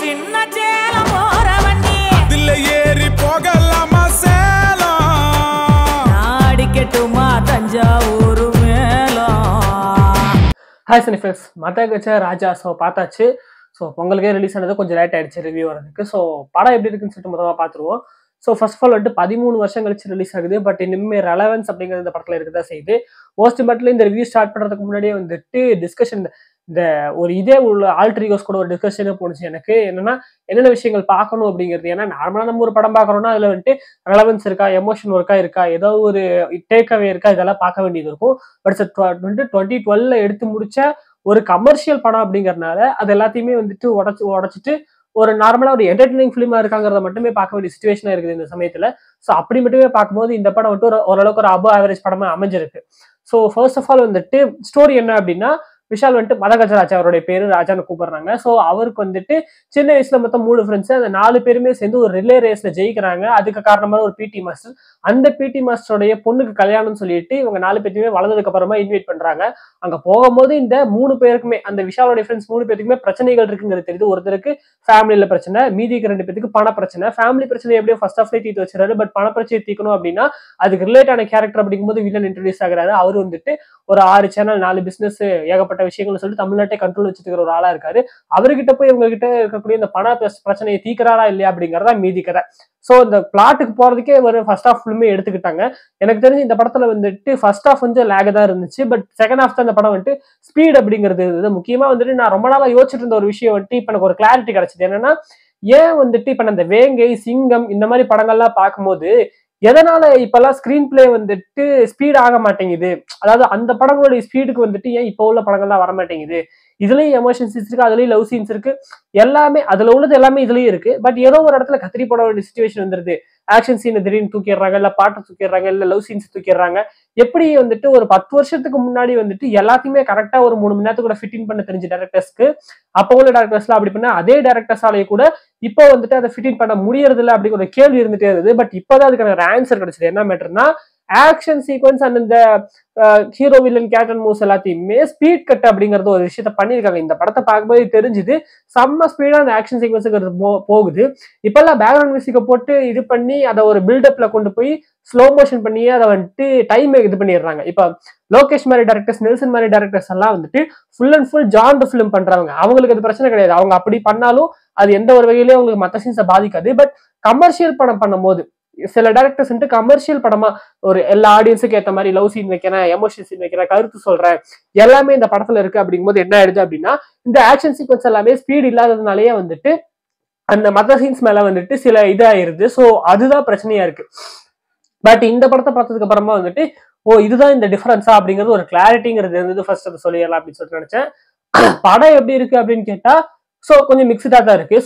சின்ன சேலம் போற வண்டி அதுல ஏறி போகலாமா சேலம் நாடிக்கட்டுமா தஞ்சாவூர் மேலம். ஹாய் சினிஃபில்ஸ் மதகச்ச ராஜா ஸோ பார்த்தாச்சு. ஸோ பொங்கலுக்கே ரிலீஸ் ஆனது கொஞ்சம் லேட் ஆயிடுச்சு ரிவ்யூ வரதுக்கு. ஸோ படம் எப்படி இருக்குன்னு சொல்லிட்டு முதல்ல பார்த்துருவோம். ஸோ ஃபர்ஸ்ட் ஆஃப் ஆல் வந்துட்டு 13 வருஷம் கழிச்சு ரிலீஸ் ஆகுது. பட் இன்னுமே ரெலவன்ஸ் அப்படிங்கிறது இந்த படத்தில் இருக்குதான் செய்யுது. மோஸ்ட் இம்பார்ட்லி இந்த ரிவ்யூ ஸ்டார்ட் பண்ணுறதுக்கு முன்னாடியே வந்துட்டு டிஸ்கஷன் இந்த ஒரு இதே உள்ள ஆல்ட்ரிகோஸ் கூட ஒரு டிஸ்கஷனே போணுச்சு எனக்கு. என்னென்ன விஷயங்கள் பார்க்கணும் அப்படிங்கிறது. ஏன்னா நார்மலாக நம்ம ஒரு படம் பார்க்குறோம்னா அதில் வந்துட்டு ரெலவன்ஸ் இருக்கா, எமோஷன் ஒர்க்கா இருக்கா, ஏதாவது ஒரு டேக் அவே இருக்கா, இதெல்லாம் பார்க்க வேண்டியது இருக்கும். பட் 2012 எடுத்து முடிச்ச ஒரு கமர்ஷியல் படம் அப்படிங்கறதுனால அது எல்லாத்தையுமே வந்துட்டு உடைச்சிட்டு ஒரு நார்மலா ஒரு என்டர்டெய்னிங் ஃபிலிமா இருக்காங்கிறத மட்டுமே பார்க்க வேண்டிய சுச்சுவேஷனா இருக்குது இந்த சமயத்துல. ஸோ அப்படி மட்டுமே பார்க்கும்போது இந்த படம் வந்துட்டு ஓரளவுக்கு ஒரு அபவ் ஆவரேஜ் படமா அமைஞ்சிருக்கு. ஸோ ஃபர்ஸ்ட் ஆஃப் ஆல் வந்துட்டு ஸ்டோரி என்ன அப்படின்னா, விஷால் வந்துட்டு மதகஜ ராஜா அவருடைய பேரு ராஜான்னு கூப்பிடுறாங்க. ஸோ அவருக்கு வந்துட்டு சின்ன வயசுல மொத்தம் 3 ஃப்ரெண்ட்ஸ். அந்த 4 பேருமே சேர்ந்து ஒரு ரிலே ரேஸ்ல ஜெயிக்கிறாங்க. அதுக்கு காரணமா ஒரு பிடி மாஸ்டர். அந்த பிடி மாஸ்டருடைய பொண்ணுக்கு கல்யாணம்னு சொல்லிட்டு இவங்க 4 பேருமே வளர்ந்ததுக்கு அப்புறமா இன்வைட் பண்றாங்க. அங்க போகும்போது இந்த 3 பேருக்குமே, அந்த விஷாலோட ஃப்ரெண்ட்ஸ் 3 பேருக்குமே பிரச்சனைகள் இருக்குங்கிறது தெரியுது. ஒருத்தருக்கு ஃபேமிலியில பிரச்சனை, மீதிக்கு 2 பேருக்கு பண பிரச்சனை. ஃபேமிலி பிரச்சனை எப்படியோ ஃபர்ஸ்ட் ஆஃப்ல தீர்த்து வச்சிருக்காரு. பட் பண பிரச்சனை தீர்க்கணும் அப்படின்னா அதுக்கு ரிலேட்டான கேரக்டர் அப்படிங்கும்போது வில்லன் இன்ட்ரோடியூஸ் ஆகுறாரு. அவர் வந்துட்டு ஒரு 6 சேனல் 4 பிசினஸ் ஏகப்பட்ட விஷயங்கள் சொல்லிட்டு தமிழ்நாட்டை கண்ட்ரோல் வச்சுட்டு இருக்கிற ஒரு ஆளா இருக்காரு. அவர்கிட்ட போய் இவங்க கிட்ட இருக்கக்கூடிய இந்த பண பிரச்சனையை தீர்க்கிறாரா இல்லையா அப்படிங்கறதா மீதி கதை. சோ இந்த பிளாட்டுக்கு போறதுக்கே ஒரு ஃபர்ஸ்ட் ஆஃப் ஃபிலிமே எடுத்துக்கிட்டாங்க. எனக்கு தெரிஞ்சு இந்த படத்துல வந்துட்டு ஃபர்ஸ்ட் ஆஃப் கொஞ்சம் லேக் தான் இருந்துச்சு. பட் செகண்ட் ஆஃப் தான் இந்த படம் வந்துட்டு ஸ்பீட் அப்படிங்கிறது இருந்தது. முக்கியமா வந்துட்டு நான் ரொம்ப நாளா யோசிச்சுட்டு இருந்த ஒரு விஷயம் வந்துட்டு இப்ப எனக்கு ஒரு கிளாரிட்டி கிடைச்சது. என்னன்னா, ஏன் வந்துட்டு இப்ப அந்த வேங்கை, சிங்கம் இந்த மாதிரி படங்கள்லாம் பார்க்கும்போது எதனால இப்பெல்லாம் ஸ்கிரீன் பிளே வந்துட்டு ஸ்பீட் ஆக மாட்டேங்குது, அதாவது அந்த படங்களுடைய ஸ்பீடுக்கு வந்துட்டு ஏன் இப்போ உள்ள படங்கள்லாம் வர மாட்டேங்குது. இதுலயும் எமோஷன் சீன்ஸ் இருக்கு, அதுலயும் லவ் சீன்ஸ் இருக்கு, எல்லாமே அதுல உள்ளது எல்லாமே இதுலயும் இருக்கு. பட் ஏதோ ஒரு இடத்துல கத்திரி போட வேண்டிய சிச்சுவேஷன் வந்துருது. ஆக்ஷன் சீனை திடீர்னு தூக்கிடுறாங்க, இல்ல பாட்டை தூக்கிடுறாங்க, இல்ல லவ் சீன்ஸ் தூக்கிடுறாங்க. எப்படி வந்துட்டு ஒரு 10 வருஷத்துக்கு முன்னாடி வந்துட்டு எல்லாத்தையுமே கரெக்டா ஒரு 3 மணி நேரத்துக்கு கூட ஃபிட்டிங் பண்ண தெரிஞ்ச டேரக்டர்ஸ்க்கு அப்போ உள்ள டேரக்டர்ஸ்லாம் அப்படி பண்ண அதே டேரக்டர்ஸாலேயே கூட இப்போ வந்துட்டு அதை ஃபிட்டிங் பண்ண முடியறது இல்லை அப்படிங்கிற ஒரு கேள்வி இருந்துட்டே இருந்தது. பட் இப்போதான் அதுக்கான ஒரு ஆன்சர் கிடைச்சது. என்ன மேட்டர்னா, ஆக்ஷன் சீக்வன்ஸ் அண்ட் இந்த ஹீரோ வில்லன் கேட்டன் மூவ்ஸ் எல்லாத்தையுமே ஸ்பீட் கட் அப்படிங்கறது ஒரு விஷயத்த பண்ணிருக்காங்க. இந்த படத்தை பார்க்கும்போது தெரிஞ்சுது செம்ம ஸ்பீடா அந்த ஆக்ஷன் சீக்வன்ஸுங்கிறது போகுது. இப்பெல்லாம் பேக்ரவுண்ட் மியூசிக்கை போட்டு இது பண்ணி அதை ஒரு பில்டப்ல கொண்டு போய் ஸ்லோ மோஷன் பண்ணி அதை வந்துட்டு டைம் இது பண்ணிடுறாங்க. இப்ப லோகேஷ் மாதிரி டேரக்டர்ஸ், நெல்சன் மாதிரி டேரக்டர்ஸ் எல்லாம் வந்துட்டு full and full genre film பண்றாங்க. அவங்களுக்கு அது பிரச்சனை கிடையாது. அவங்க அப்படி பண்ணாலும் அது எந்த ஒரு வகையிலயும் அவங்களுக்கு மற்ற சீன்ஸை பாதிக்காது. பட் கமர்ஷியல் படம் பண்ணும்போது சில டேரக்டர்ஸ் வந்துட்டு கமர்ஷியல் படமா ஒரு எல்லா ஆடியன்ஸுக்கு ஏற்ற மாதிரி லவ் சீன் வைக்கிறேன், எமோஷன் சீன் வைக்கிறேன், கருத்து சொல்றேன், எல்லாமே இந்த படத்துல இருக்கு அப்படிங்கும்போது என்ன ஆயிடுது அப்படின்னா, இந்த ஆக்ஷன் சீக்வன்ஸ் எல்லாமே ஸ்பீட் இல்லாததுனாலயே வந்துட்டு அந்த மற்ற சீன்ஸ் மேல வந்துட்டு சில இதாயிருது. ஸோ அதுதான் பிரச்சனையா இருக்கு. பட் இந்த படத்தை பார்த்ததுக்கு அப்புறமா வந்துட்டு இதுதான் இந்த டிஃபரன்ஸா அப்படிங்கிறது ஒரு கிளாரிட்டிங்கிறது இருந்தது. ஃபர்ஸ்ட் அதை சொல்லிடலாம் அப்படின்னு சொல்லிட்டு நினைச்சேன். படம் எப்படி இருக்கு அப்படின்னு கேட்டா கொஞ்சம் மிக்சடா தான் இருக்கு.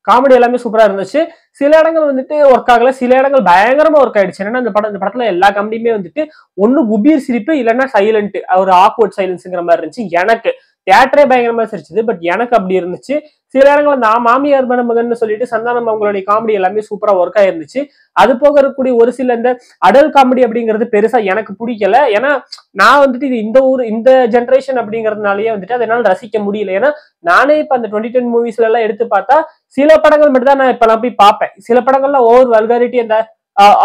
காமெடி எல்லாமே சூப்பரா இருந்துச்சு. சில இடங்கள் வந்துட்டு ஒர்க் ஆகல, சில இடங்கள் பயங்கரமா ஒர்க் ஆயிடுச்சு. ஏன்னா இந்த படத்துல எல்லா காமெடியுமே வந்துட்டு ஒண்ணு குபீர் சிரிப்பு, இல்லைன்னா சைலண்ட், ஒரு ஆக்வர்ட் சைலன்ஸ்ங்கிற மாதிரி இருந்துச்சு. எனக்கு தியேட்டரே பயங்கரமா சிரிச்சுது. பட் எனக்கு அப்படி இருந்துச்சு. சில இடங்கள் நான் மாமியார் மகன் சொல்லிட்டு சந்தானம் அவங்களுடைய காமெடி எல்லாமே சூப்பரா ஒர்க் ஆயிருந்துச்சு. அது போக இருக்கக்கூடிய ஒரு சில இந்த அடல் காமெடி அப்படிங்கிறது பெருசா எனக்கு பிடிக்கல. ஏன்னா நான் வந்துட்டு இது இந்த ஜென்ரேஷன் அப்படிங்கறதுனாலயே வந்துட்டு அதை என்னால ரசிக்க முடியல. ஏன்னா நானே இப்ப அந்த 2010 மூவிஸ்ல எல்லாம் எடுத்து பார்த்தா சில படங்கள் மட்டும் தான் நான் இப்ப நான் போய் பார்ப்பேன். சில படங்கள்ல ஓவர் வல்காரிட்டி, அந்த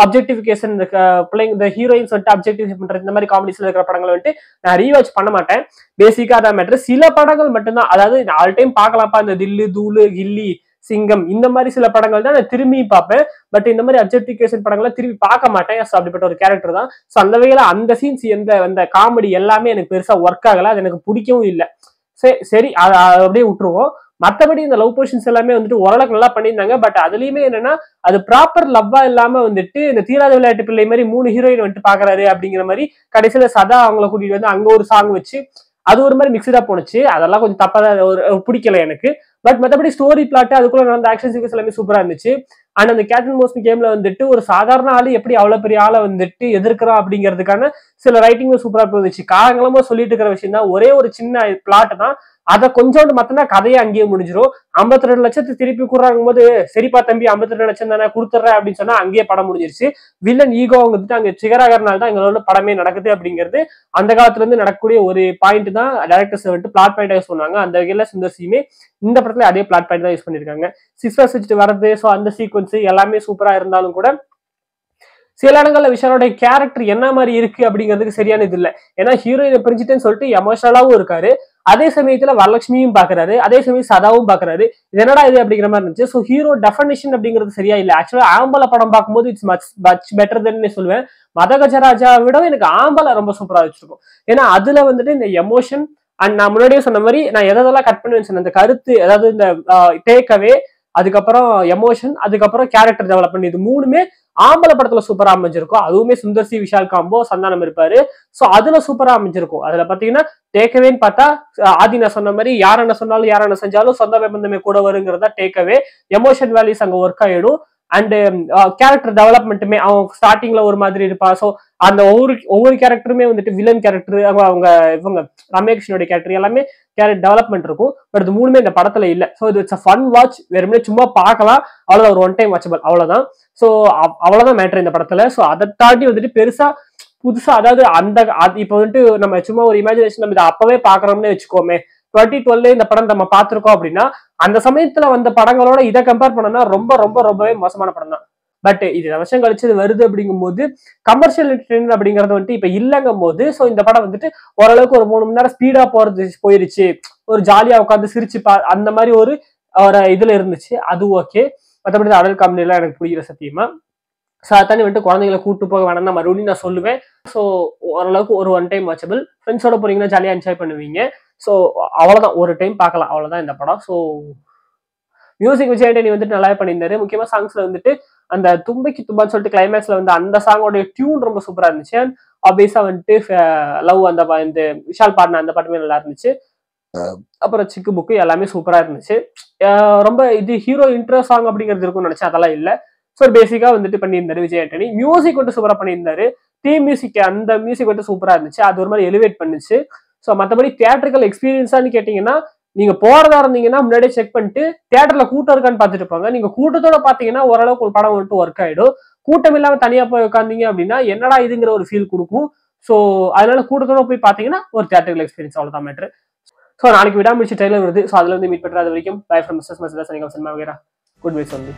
அப்ஜெக்டிஃபிகேஷன், பிள்ளைங்க இந்த ஹீரோயின்ஸ் வந்துட்டு அப்ஜெக்டிஃபை பண்றது, இந்த மாதிரி காமெடிஸ்ல இருக்கிற படங்களை வந்துட்டு நான் ரீவாச் பண்ண மாட்டேன். பேசிக்கா அதான் மேட்டர். சில படங்கள் மட்டும்தான், அதாவது ஆல் டைம் பார்க்கலாம்ப்பா, இந்த தில்லு, தூளு, கில்லி, சிங்கம் இந்த மாதிரி சில படங்கள் தான் நான் திரும்பி பார்ப்பேன். பட் இந்த மாதிரி அப்ஜெக்டிஃபிகேஷன் படங்களை திரும்பி பார்க்க மாட்டேன். அப்படிப்பட்ட ஒரு கேரக்டர் தான். ஸோ அந்த வகையில அந்த சீன்ஸ் அந்த காமெடி எல்லாமே எனக்கு பெருசா ஒர்க் ஆகல. அது எனக்கு பிடிக்கவும் இல்லை. சரி அதை அப்படியே விட்டுருவோம். மற்றபடி இந்த லவ் போர்ஷன்ஸ் எல்லாமே வந்துட்டு ஓரளவுக்கு நல்லா பண்ணியிருந்தாங்க. பட் அதுலயுமே என்னன்னா, அது ப்ராப்பர் லவ்வா இல்லாம வந்துட்டு இந்த தீராத விளையாட்டு பிள்ளை மாதிரி 3 ஹீரோயின் வந்துட்டு பாக்குறாரு அப்படிங்கிற மாதிரி கடைசியில சதா அவங்கள கூட்டிட்டு வந்து அங்க ஒரு சாங் வச்சு அது ஒரு மாதிரி மிக்சடா போனுச்சு. அதெல்லாம் கொஞ்சம் தப்பா தான் பிடிக்கல எனக்கு. பட் மற்றபடி ஸ்டோரி பிளாட், அதுக்குள்ள நடந்த ஆக்ஷன் சீக்வன்ஸ் எல்லாமே சூப்பரா இருந்துச்சு. அண்ட் அந்த கேப்டன் மோஸ்ட் கேம்ல வந்துட்டு ஒரு சாதாரண ஆளு எப்படி அவ்வளவு பெரிய ஆளை வந்துட்டு எதிர்க்கிறான் அப்படிங்கிறதுக்கான சில ரைட்டிங்கும் சூப்பரா இருந்துச்சு. காலங்களமா சொல்லிட்டு இருக்கிற விஷயம் தான். ஒரே ஒரு சின்ன பிளாட் தான். அதை கொஞ்சோண்டு மத்தனா கதையை அங்கேயே முடிஞ்சிடும். 52 லட்சத்தை திருப்பி கூடுறாங்க போது சரிப்பா தம்பி 52 லட்சம் தானே கொடுத்துட்றேன் அப்படின்னு சொன்னா அங்கேயே படம் முடிஞ்சிருச்சு. வில்லன் ஈகோ வந்துட்டு அங்க சிகராகறனால தான் எங்களோட படமே நடக்குது அப்படிங்கிறது அந்த காலத்துல இருந்து நடக்கக்கூடிய ஒரு பாயிண்ட் தான் டைரக்டர்ஸ் வந்துட்டு பிளாட் பாயிண்டாக சொன்னாங்க. அந்த வகையில சுந்தர் சியுமே இந்த படத்துல அதே பிளாட் பாயிண்ட் தான் யூஸ் பண்ணிருக்காங்க. சிஸ்டர்ஸ் வச்சுட்டு வர்றது, ஸோ அந்த சீக்வன்ஸ் எல்லாமே சூப்பரா இருந்தாலும் கூட சில இடங்கள்ல விஷாலோட கேரக்டர் என்ன மாதிரி இருக்கு அப்படிங்கிறதுக்கு சரியான இது இல்லை. ஏன்னா ஹீரோயினை பிரிஞ்சுட்டேன்னு சொல்லிட்டு எமோஷனலாவும் இருக்காரு, அதே சமயத்துல வரலட்சுமியும் பாக்குறாரு, அதே சமயம் சதாவும் பாக்குறாரு. இது என்னடா இது அப்படிங்கிற மாதிரி இருந்துச்சு. ஸோ ஹீரோ டெஃபனிஷன் அப்படிங்கிறது சரியா இல்லை. ஆக்சுவலா ஆம்பளை படம் பார்க்கும்போது இட்ஸ் மச் பெட்டர் தென்னு சொல்லுவேன். மதகஜராஜா விட எனக்கு ஆம்பளை ரொம்ப சூப்பரா வச்சிருக்கும். ஏன்னா அதுல வந்துட்டு இந்த எமோஷன் அண்ட் நான் முன்னாடியே சொன்ன மாதிரி நான் எதெல்லாம் கட் பண்ணி வச்சேன், அந்த கருத்து, அதாவது இந்த டேக்அவே, அதுக்கப்புறம் எமோஷன், அதுக்கப்புறம் கேரக்டர் டெவலப்மெண்ட், இது மூணுமே ஆம்பளை படத்துல சூப்பரா அமைஞ்சிருக்கும். அதுவுமே சுந்தர் சி விஷால் காம்போ, சந்தானம் இருப்பாரு. சோ அதுல சூப்பரா அமைஞ்சிருக்கும். அதுல பாத்தீங்கன்னா டேக்அவேன்னு பார்த்தா ஆதி நான் சொன்ன மாதிரி யார் என்ன சொன்னாலும் யார் என்ன செஞ்சாலும் சொந்த பந்தமே கூட வருங்கிறதா டேக்அவே. எமோஷன் வேல்யூஸ் அங்க ஒர்க் ஆயிடும். அண்ட் கேரக்டர் டெவலப்மெண்ட்டுமே அவன் ஸ்டார்டிங்ல ஒரு மாதிரி இருப்பா. ஸோ அந்த ஒவ்வொரு கேரக்டருமே வந்துட்டு வில்லன் கேரக்டர், அவங்க இவங்க ரமேஷ்னுடைய கேரக்டர் எல்லாமே கேரக்டர் டெவலப்மெண்ட் இருக்கும். பட் இது மூணுமே இந்த படத்துல இல்லை. ஸோ இது இட்ஸ் ஃபன் வாட்ச், வெறுமனே சும்மா பார்க்கலாம், அவ்வளோதான், ஒரு ஒன் டைம் வாட்சபிள், அவ்வளோதான். ஸோ அவ்வளோதான் மேட்டர் இந்த படத்துல. ஸோ அதை தாண்டி வந்துட்டு பெருசா புதுசா, அதாவது அந்த இப்போ வந்துட்டு நம்ம சும்மா ஒரு இமேஜினேஷன் நம்ம இதை அப்பவே பாக்குறோம்னு வச்சுக்கோமே, 2012 இந்த படம் நம்ம பார்த்திருக்கோம் அப்படின்னா அந்த சமயத்துல வந்த படங்களோட இதை கம்பேர் பண்ணோம்னா ரொம்ப ரொம்ப ரொம்பவே மோசமான படம் தான். பட் இது வருஷம் கழிச்சு வருது அப்படிங்கும் போது கமர்ஷியல் என்டர்டெயின்மென்ட் அப்படிங்கறது வந்துட்டு இப்ப இல்லங்கும் போது, ஸோ இந்த படம் வந்துட்டு ஓரளவுக்கு ஒரு 3 மணி நேரம் ஸ்பீடா போயிருச்சு, ஒரு ஜாலியா உட்காந்து சிரிச்சு அந்த மாதிரி ஒரு இதுல இருந்துச்சு. அது ஓகே. மற்றபடி அடல் காமெடி எல்லாம் எனக்கு பிடிக்கிற சத்தியமா. ஸோ அதை தண்ணி வந்துட்டு குழந்தைங்களை கூட்டு போக வேணாம் மறுபடியும் நான் சொல்லுவேன். ஸோ ஓரளவுக்கு ஒரு ஒன் டைம் வாட்சபிள், ஃப்ரெண்ட்ஸோட போறீங்கன்னா ஜாலியாக என்ஜாய் பண்ணுவீங்க. ஸோ அவ்வளோதான், ஒரு டைம் பார்க்கலாம், அவ்வளோதான் இந்த படம். ஸோ மியூசிக் விஜய் ஆண்டனி வந்துட்டு நல்லாவே பண்ணியிருந்தாரு. முக்கியமாக சாங்ஸ்ல வந்துட்டு அந்த தும்பைக்கு தும்பான்னு சொல்லிட்டு கிளைமேக்ஸ்ல வந்து அந்த சாங்கோட டியூன் ரொம்ப சூப்பரா இருந்துச்சு. அண்ட் ஆப்வியஸா வந்துட்டு லவ் அந்த இந்த விஷால் பாடின அந்த பாட்டுமே நல்லா இருந்துச்சு. அப்புறம் சிக்கு புக்கு எல்லாமே சூப்பரா இருந்துச்சு. ரொம்ப இது ஹீரோ இன்ட்ரோ சாங் அப்படிங்கிறது இருக்கும்னு நினைச்சேன், அதெல்லாம் இல்லை. ஸோ பேசிக்கா வந்துட்டு பண்ணியிருந்தாரு விஜய் ஆண்டனி. மியூசிக் வந்துட்டு சூப்பரா பண்ணியிருந்தாரு. தீம் மியூசிக், அந்த மியூசிக் வந்துட்டு சூப்பரா இருந்துச்சு. அது ஒரு மாதிரி எலிவேட் பண்ணுச்சு. ஸோ மற்றபடி தியேட்டரிக்கல் எக்ஸ்பீரியன்ஸான்னு கேட்டீங்கன்னா, நீங்க போறதா இருந்தீங்கன்னா முன்னாடியே செக் பண்ணிட்டு தியேட்டர்ல கூட்டம் இருக்கான்னு பார்த்துட்டு போங்க. நீங்க கூட்டத்தோட பாத்தீங்கன்னா ஓரளவுக்கு ஒரு படம் வந்துட்டு ஒர்க் ஆயிடும். கூட்டம் இல்லாம தனியா போய் உட்காந்தீங்க அப்படின்னா என்னடா இதுங்கிற ஒரு ஃபீல் கொடுக்கும். ஸோ அதனால கூட்டத்தோட போய் பாத்தீங்கன்னா ஒரு தியேட்டரிக்கல் எக்ஸ்பீரியன்ஸ், அவ்வளவுதான் மேட்ரு. ஸோ நாளைக்கு விடாமுயற்சி ட்ரெய்லர் வருது. ஸோ அதுல இருந்து மீட் பண்றது வரைக்கும் பை ஃப்ரம் மிஸ்டர் மசதா சனிகம் சினிமா வகைரா. குட் பை சொல்லி.